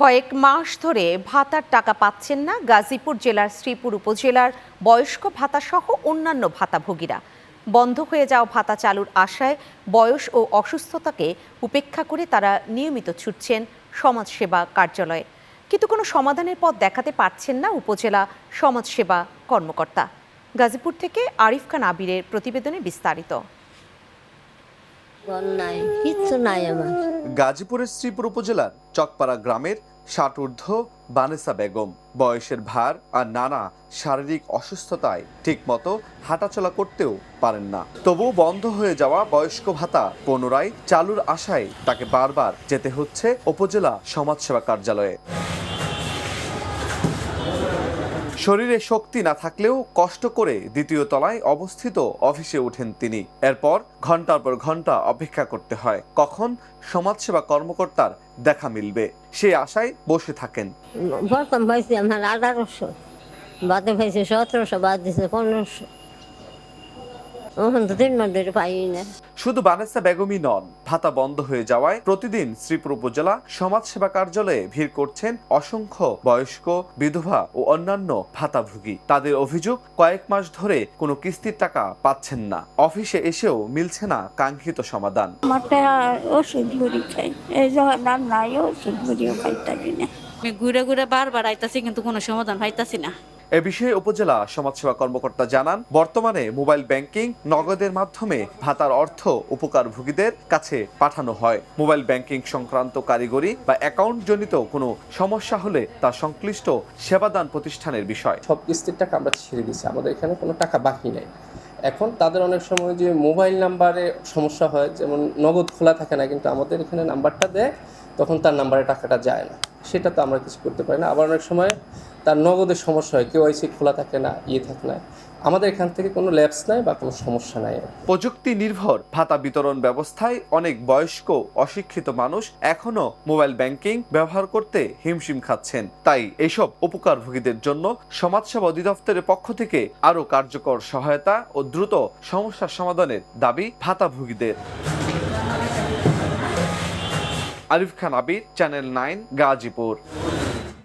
কয়েক মাস ধরে ভাতার টাকা পাচ্ছেন না গাজীপুর জেলার শ্রীপুর উপজেলার বয়স্ক ভাতাসহ অন্যান্য ভাতাভোগীরা। বন্ধ হয়ে যাওয়া ভাতা চালুর আশায় বয়স ও অসুস্থতাকে উপেক্ষা করে তারা নিয়মিত ছুটছেন সমাজসেবা কার্যালয়ে, কিন্তু কোনো সমাধানের পথ দেখাতে পারছেন না উপজেলা সমাজসেবা কর্মকর্তা। গাজীপুর থেকে আরিফ খান আবিরের প্রতিবেদনে বিস্তারিত। কিচ্ছু নাই আমার। গাজীপুরের শ্রীপুর উপজেলার চকপাড়া গ্রামের ৬০ ঊর্ধ্ব বানেসা বেগম বয়সের ভার আর নানা শারীরিক অসুস্থতায় ঠিকমতো হাঁটাচলা করতেও পারেন না। তবুও বন্ধ হয়ে যাওয়া বয়স্ক ভাতা পুনরায় চালুর আশায় তাকে বারবার যেতে হচ্ছে উপজেলা সমাজসেবা কার্যালয়ে। শরীরে শক্তি না থাকলেও কষ্ট করে দ্বিতীয় তলায় অবস্থিত অফিসে ওঠেন তিনি। এরপর ঘন্টার পর ঘন্টা অপেক্ষা করতে হয় কখন সমাজসেবা কর্মকর্তার দেখা মিলবে, সেই আশায় বসে থাকেন। প্রথম পাইছি আমার 1800, বাদে পাইছি 1700, বাদ দিছে 1500। ওখান তো 3 মাস ধরে পাই না। শুধু বানেসা বেগমই নন, ভাতা বন্ধ হয়ে যাওয়ায় প্রতিদিন শ্রীপুর উপজেলা সমাজসেবা কার্যালয়ে ভিড় করছেন অসংখ্য বয়স্ক, বিধবা ও অন্যান্য ভাতাভোগী। তাদের অভিযোগ, কয়েক মাস ধরে কোনো কিস্তির টাকা পাচ্ছেন না। অফিসে এসেও মিলছে না কাঙ্ক্ষিত সমাধান। ওষুধ গুড়ি খাই, এই যখন আর নাই ওষুধ গুড়িও খাইতাছি না। আমি ঘুরে ঘুরে বারবার আইতাছি, কিন্তু কোনো সমাধান পাইতাছি না। এ বিষয়ে উপজেলা সমাজসেবা কর্মকর্তা জানান, বর্তমানে মোবাইল ব্যাংকিং, নগদের মাধ্যমে ভাতার অর্থ উপকারভোগীদের কাছে পাঠানো হয়। মোবাইল ব্যাংকিং সংক্রান্ত কারিগরি বা অ্যাকাউন্ট জনিত কোনো সমস্যা হলে তা সংশ্লিষ্ট সেবাদান প্রতিষ্ঠানের বিষয়। সব কিস্তির টাকা আমরা ছেড়ে দিচ্ছি, আমাদের এখানে কোনো টাকা বাকি নেই। এখন তাদের অনেক সময় যে মোবাইল নাম্বারে সমস্যা হয়, যেমন নগদ খোলা থাকে না, কিন্তু আমাদের এখানে নাম্বারটা দেয়, তখন তার নাম্বারে টাকাটা যায় না, সেটা তো আমরা কিছু করতে পারি না। আবার অনেক সময় তার নগদের সমস্যা হয়, কেওয়াইসি খোলা থাকে না, থাকে না। আমাদের এখান থেকে কোনো ল্যাপস নাই বা কোনো সমস্যা নাই। প্রযুক্তি নির্ভর ভাতা বিতরণ ব্যবস্থায় অনেক বয়স্ক অশিক্ষিত মানুষ এখনো মোবাইল ব্যাংকিং ব্যবহার করতে হিমশিম খাচ্ছেন। তাই এসব উপকারভোগীদের জন্য সমাজসেবা অধিদপ্তরের পক্ষ থেকে আরও কার্যকর সহায়তা ও দ্রুত সমস্যার সমাধানের দাবি ভাতাভোগীদের। আরিফ খান আবির, চ্যানেল 9, গাজীপুর।